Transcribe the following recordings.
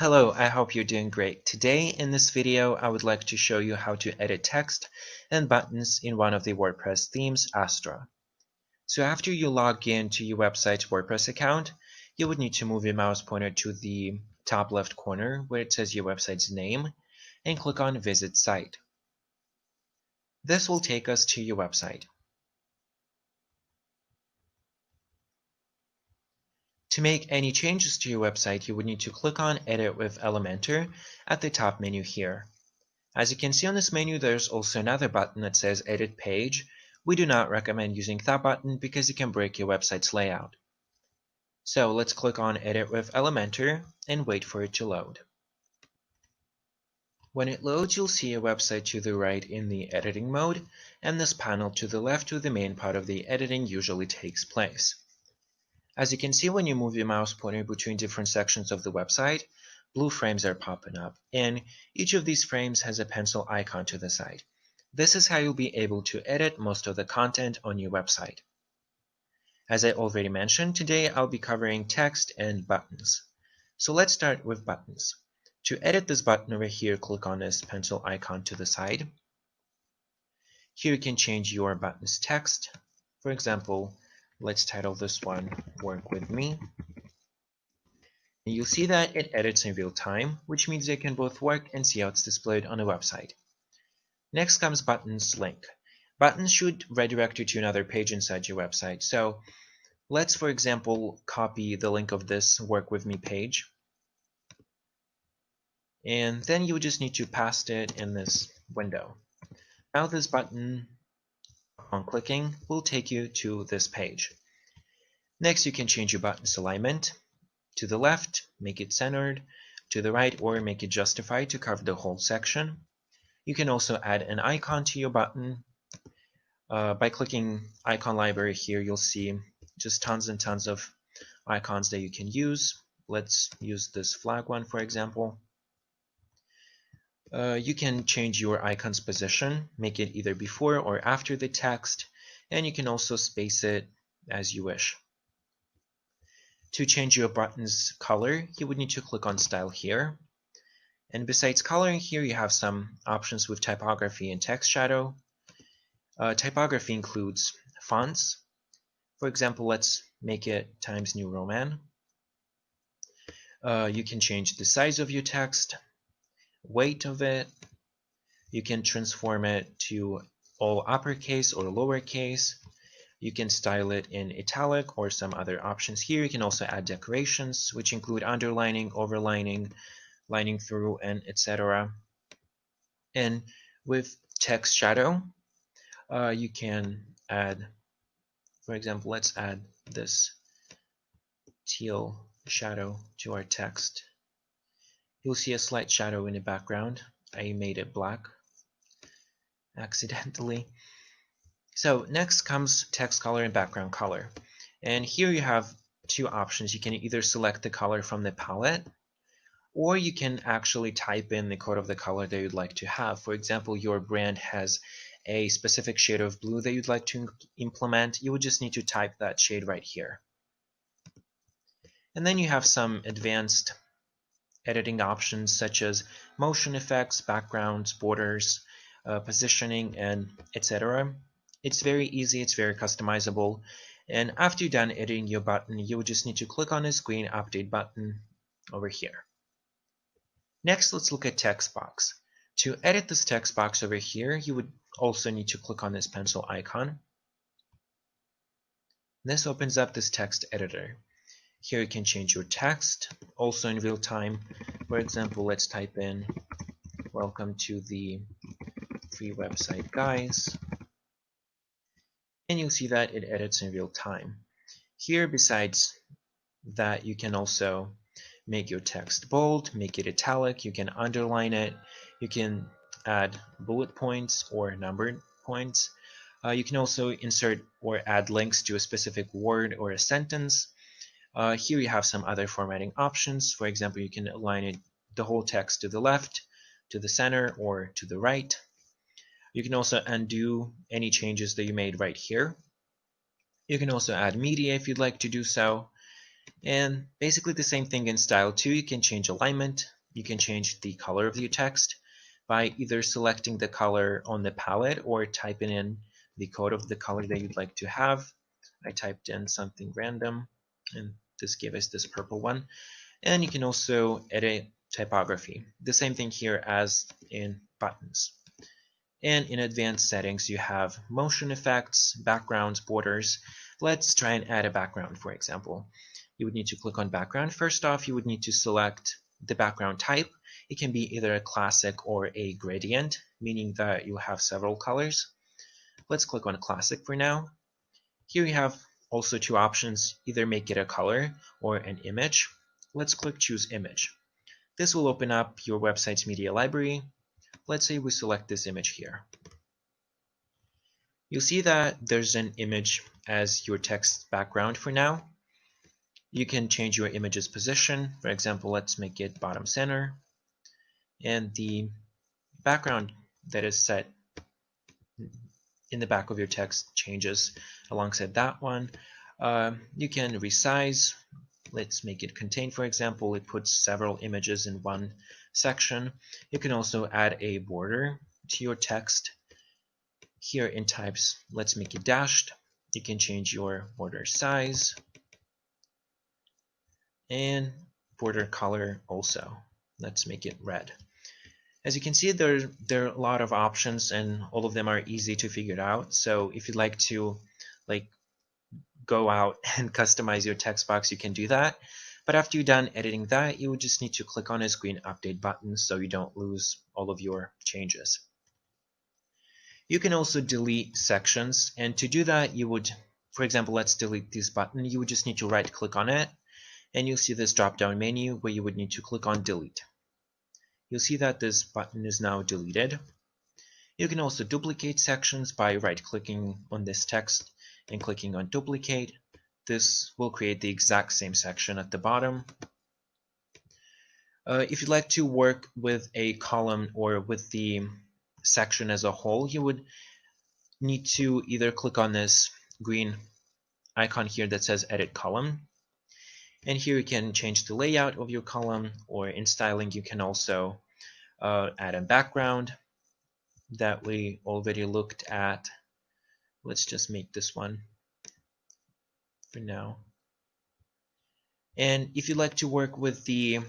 Hello, I hope you're doing great. Today in this video, I would like to show you how to edit text and buttons in one of the WordPress themes, Astra. So after you log in to your website's WordPress account, you would need to move your mouse pointer to the top left corner where it says your website's name and click on Visit Site. This will take us to your website. To make any changes to your website, you would need to click on Edit with Elementor at the top menu here. As you can see on this menu, there's also another button that says Edit Page. We do not recommend using that button because it can break your website's layout. So let's click on Edit with Elementor and wait for it to load. When it loads, you'll see a website to the right in the editing mode, and this panel to the left where the main part of the editing usually takes place. As you can see, when you move your mouse pointer between different sections of the website, blue frames are popping up, and each of these frames has a pencil icon to the side. This is how you'll be able to edit most of the content on your website. As I already mentioned, today I'll be covering text and buttons. So let's start with buttons. To edit this button over here, click on this pencil icon to the side. Here you can change your button's text. For example, let's title this one Work With Me. And you'll see that it edits in real time, which means you can both work and see how it's displayed on a website. Next comes buttons link. Buttons should redirect you to another page inside your website. So let's, for example, copy the link of this Work With Me page. And then you would just need to paste it in this window. Now this button, upon clicking, will take you to this page. Next, you can change your button's alignment. To the left, make it centered. To the right, or make it justified to cover the whole section. You can also add an icon to your button. By clicking Icon Library here, you'll see just tons and tons of icons that you can use. Let's use this flag one, for example. You can change your icon's position, make it either before or after the text, and you can also space it as you wish. To change your button's color, you would need to click on Style here. And besides coloring here, you have some options with typography and text shadow. Typography includes fonts. For example, let's make it Times New Roman. You can change the size of your text, weight of it. You can transform it to all uppercase or lowercase. You can style it in italic or some other options here. You can also add decorations, which include underlining, overlining, lining through, and etc. And with text shadow, you can add, for example, let's add this teal shadow to our text. You'll see a slight shadow in the background. I made it black accidentally. So next comes text color and background color. And here you have two options. You can either select the color from the palette, or you can actually type in the code of the color that you'd like to have. For example, your brand has a specific shade of blue that you'd like to implement. You would just need to type that shade right here. And then you have some advanced editing options such as motion effects, backgrounds, borders, positioning, and etc. It's very easy, it's very customizable, and after you're done editing your button, you will just need to click on this green update button over here. Next, let's look at text box. To edit this text box over here, you would also need to click on this pencil icon. This opens up this text editor. Here you can change your text, also in real time. For example, let's type in, "Welcome to the free website, guys." And you'll see that it edits in real time. Here, besides that, you can also make your text bold, make it italic, you can underline it, you can add bullet points or numbered points. You can also insert or add links to a specific word or a sentence. Here you have some other formatting options. For example, you can align the whole text to the left, to the center, or to the right. You can also undo any changes that you made right here. You can also add media if you'd like to do so. And basically the same thing in style too. You can change alignment, you can change the color of your text by either selecting the color on the palette or typing in the code of the color that you'd like to have. I typed in something random and this gave us this purple one. And you can also edit typography. The same thing here as in buttons. And in advanced settings, you have motion effects, backgrounds, borders. Let's try and add a background, for example. You would need to click on background. First off, you would need to select the background type. It can be either a classic or a gradient, meaning that you have several colors. Let's click on classic for now. Here you have also two options, either make it a color or an image. Let's click choose image. This will open up your website's media library. Let's say we select this image here. You'll see that there's an image as your text background for now. You can change your image's position. For example, let's make it bottom center. And the background that is set in the back of your text changes alongside that one. You can resize. Let's make it contain, for example. It puts several images in one section. You can also add a border to your text. Here in types, let's make it dashed. You can change your border size and border color also. Let's make it red. As you can see, there are a lot of options and all of them are easy to figure out. So if you'd like to go out and customize your text box, you can do that. But after you're done editing that, you would just need to click on this green update button so you don't lose all of your changes. You can also delete sections, and to do that you would, for example, let's delete this button. You would just need to right click on it and you'll see this drop down menu where you would need to click on delete. You'll see that this button is now deleted. You can also duplicate sections by right clicking on this text and clicking on duplicate. This will create the exact same section at the bottom. If you'd like to work with a column or with the section as a whole, you would need to either click on this green icon here that says edit column. And here you can change the layout of your column, or in styling you can also add a background that we already looked at. Let's just make this one for now. And if you'd like to work with the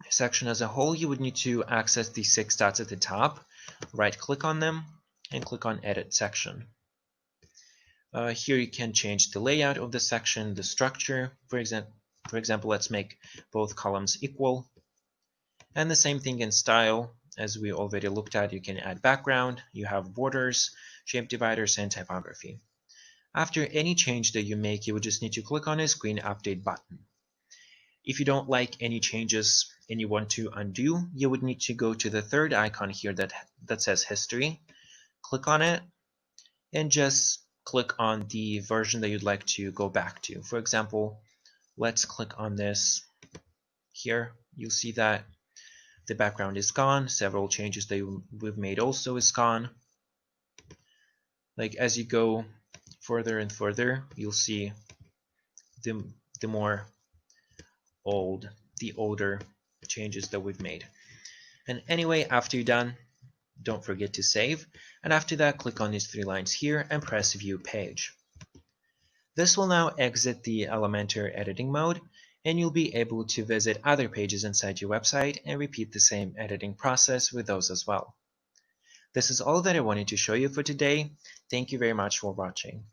section as a whole, you would need to access the 6 dots at the top, right click on them and click on edit section. Here you can change the layout of the section, the structure. For example, let's make both columns equal. And the same thing in style, as we already looked at. You can add background, you have borders, shape dividers, and typography. After any change that you make, you would just need to click on this green update button. If you don't like any changes and you want to undo, you would need to go to the third icon here that says history. Click on it and just click on the version that you'd like to go back to. For example, let's click on this here. You'll see that the background is gone. Several changes that we've made also is gone. Like as you go further and further, you'll see the older changes that we've made. And anyway, after you're done, don't forget to save. And after that, click on these 3 lines here and press View Page. This will now exit the Elementor editing mode, and you'll be able to visit other pages inside your website and repeat the same editing process with those as well. This is all that I wanted to show you for today. Thank you very much for watching.